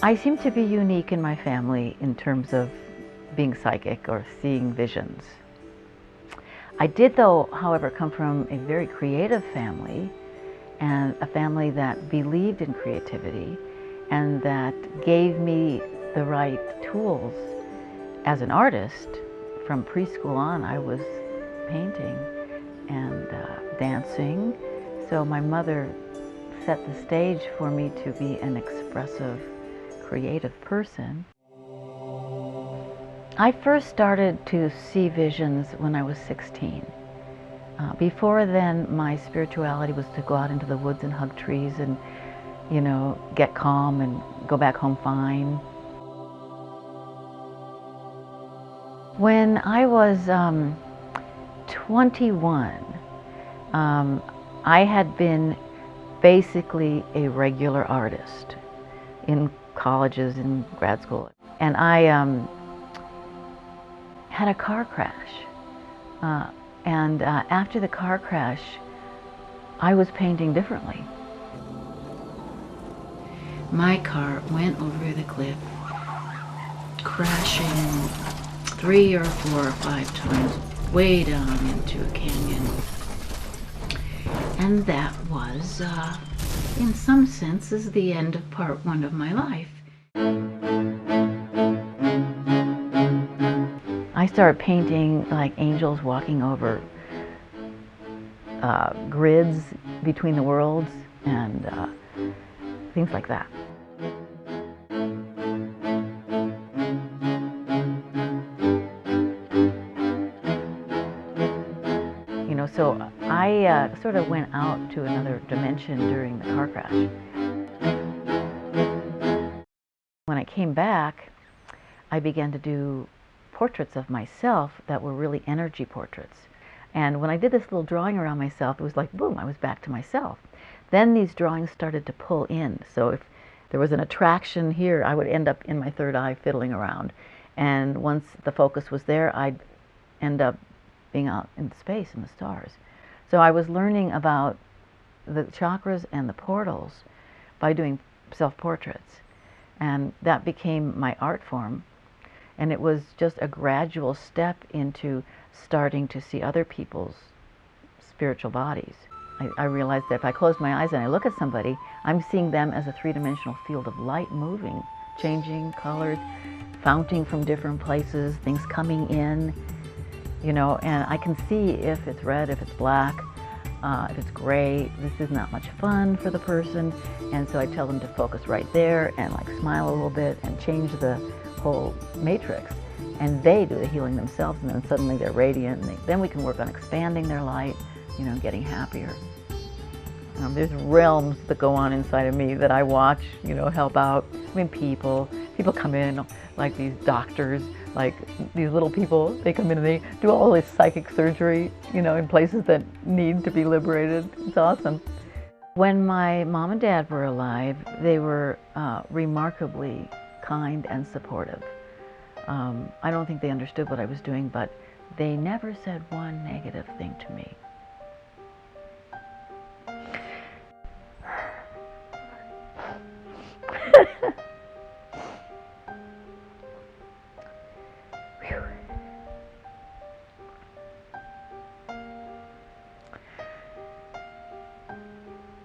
I seem to be unique in my family in terms of being psychic or seeing visions. I did, though, however, come from a very creative family, and a family that believed in creativity and that gave me the right tools. As an artist, from preschool on, I was painting and dancing, so my mother set the stage for me to be an expressive, creative person. I first started to see visions when I was 16. Before then, my spirituality was to go out into the woods and hug trees and, you know, get calm and go back home fine. When I was 21, I had been basically a regular artist in colleges and grad school. And I had a car crash. After the car crash, I was painting differently. My car went over the cliff, crashing 3 or 4 or 5 times way down into a canyon. And that was, in some senses, the end of part 1 of my life. I started painting like angels walking over grids between the worlds and things like that. You know, so I sort of went out to another dimension during the car crash. When I came back, I began to do portraits of myself that were really energy portraits. And when I did this little drawing around myself, it was like, boom, I was back to myself. Then these drawings started to pull in. So if there was an attraction here, I would end up in my third eye fiddling around. And once the focus was there, I'd end up being out in space in the stars. So I was learning about the chakras and the portals by doing self-portraits. And that became my art form. And it was just a gradual step into starting to see other people's spiritual bodies. I realized that if I close my eyes and I look at somebody, I'm seeing them as a three-dimensional field of light moving, changing colors, founting from different places, things coming in, you know, and I can see if it's red, if it's black, if it's gray. This is not much fun for the person, and so I tell them to focus right there and like smile a little bit and change the whole matrix, and they do the healing themselves, and then suddenly they're radiant, and then we can work on expanding their light, you know, getting happier. There's realms that go on inside of me that I watch, you know, help out. I mean, people come in like these doctors, like these little people, they come in and they do all this psychic surgery, you know, in places that need to be liberated. It's awesome. When my mom and dad were alive, they were remarkably kind and supportive. I don't think they understood what I was doing, but they never said one negative thing to me.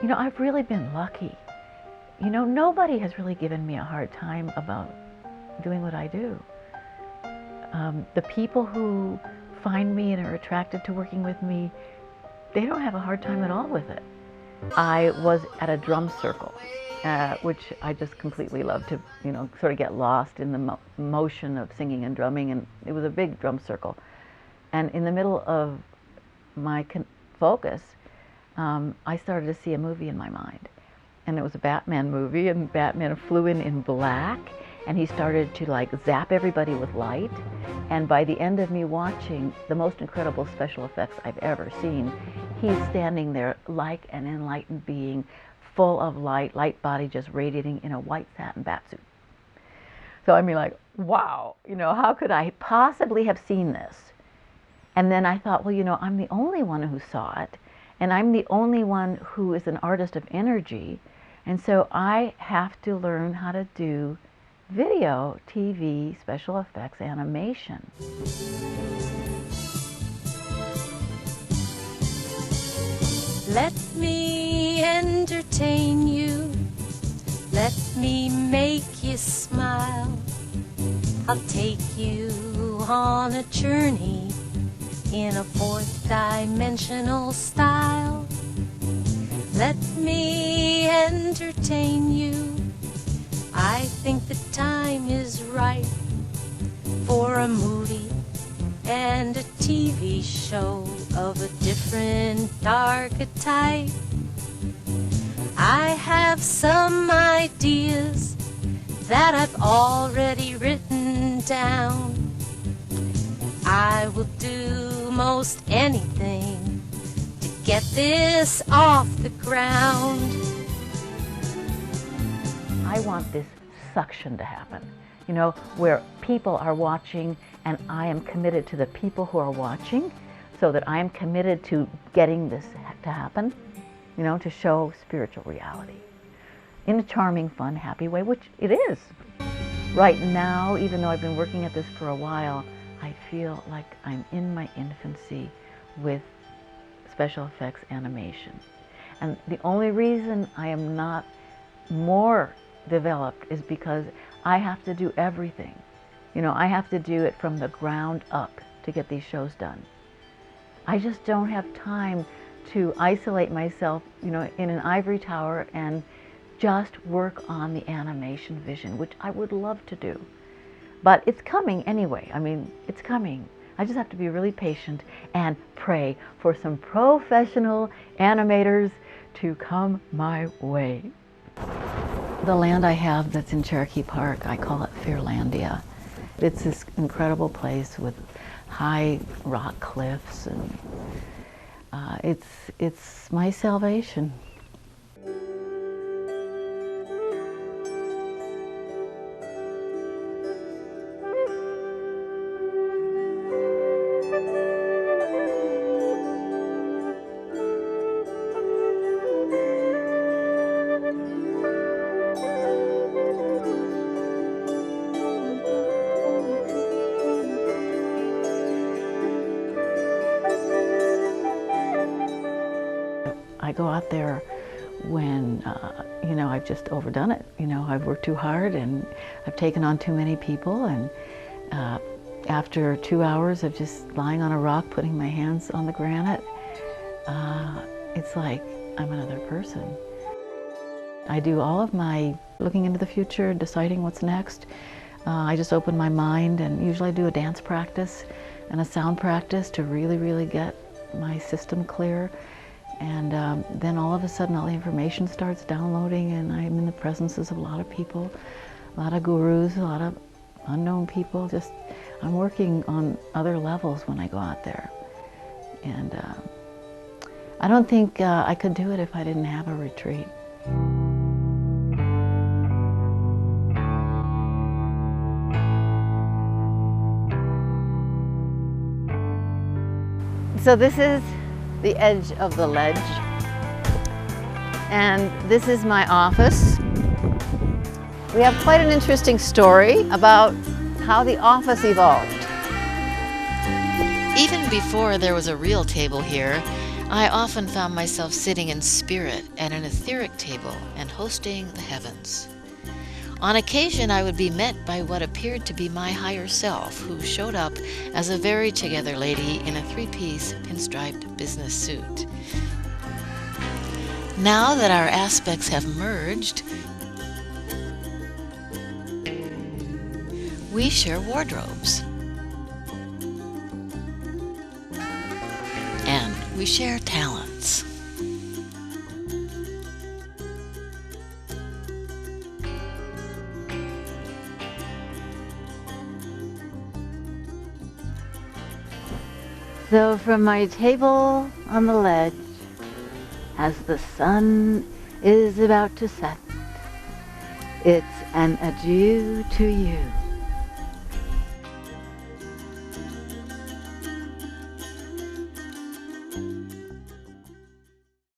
You know, I've really been lucky. You know, nobody has really given me a hard time about doing what I do. The people who find me and are attracted to working with me, they don't have a hard time at all with it. I was at a drum circle, which I just completely love to, you know, sort of get lost in the motion of singing and drumming, and it was a big drum circle. And in the middle of my focus, I started to see a movie in my mind. And it was a Batman movie, and Batman flew in black, and he started to like zap everybody with light. And by the end of me watching the most incredible special effects I've ever seen, he's standing there like an enlightened being, full of light, light body just radiating in a white satin batsuit. So I mean, like, wow, you know, how could I possibly have seen this? And then I thought, well, you know, I'm the only one who saw it, and I'm the only one who is an artist of energy, and so I have to learn how to do video, TV, special effects, animation. Let me entertain you. Let me make you smile. I'll take you on a journey in a fourth dimensional style. Let me entertain you. I think the time is right for a movie and a TV show of a different archetype. I have some ideas that I've already written down. I will do most anything to get this off the ground. I want this suction to happen, you know, where people are watching and I am committed to the people who are watching, so that I am committed to getting this to happen, you know, to show spiritual reality in a charming, fun, happy way, which it is. Right now, even though I've been working at this for a while, I feel like I'm in my infancy with special effects animation. And the only reason I am not more developed is because I have to do everything. You know, I have to do it from the ground up to get these shows done. I just don't have time to isolate myself, you know, in an ivory tower and just work on the animation vision, which I would love to do. But it's coming anyway. I mean, it's coming. I just have to be really patient and pray for some professional animators to come my way. The land I have that's in Cherokee Park, I call it Fairlandia. It's this incredible place with high rock cliffs, and it's my salvation. I go out there when, you know, I've just overdone it. You know, I've worked too hard and I've taken on too many people, and after 2 hours of just lying on a rock, putting my hands on the granite, it's like I'm another person. I do all of my looking into the future, deciding what's next. I just open my mind, and usually I do a dance practice and a sound practice to really, really get my system clear. And then all of a sudden all the information starts downloading, and I'm in the presences of a lot of people, a lot of gurus, a lot of unknown people. Just, I'm working on other levels when I go out there. And I don't think I could do it if I didn't have a retreat. So this is the edge of the ledge, and this is my office. We have quite an interesting story about how the office evolved. Even before there was a real table here, I often found myself sitting in spirit at an etheric table and hosting the heavens. On occasion, I would be met by what appeared to be my higher self, who showed up as a very together lady in a three-piece pinstriped business suit. Now that our aspects have merged, we share wardrobes. And we share talents. So from my table on the ledge, as the sun is about to set, it's an adieu to you.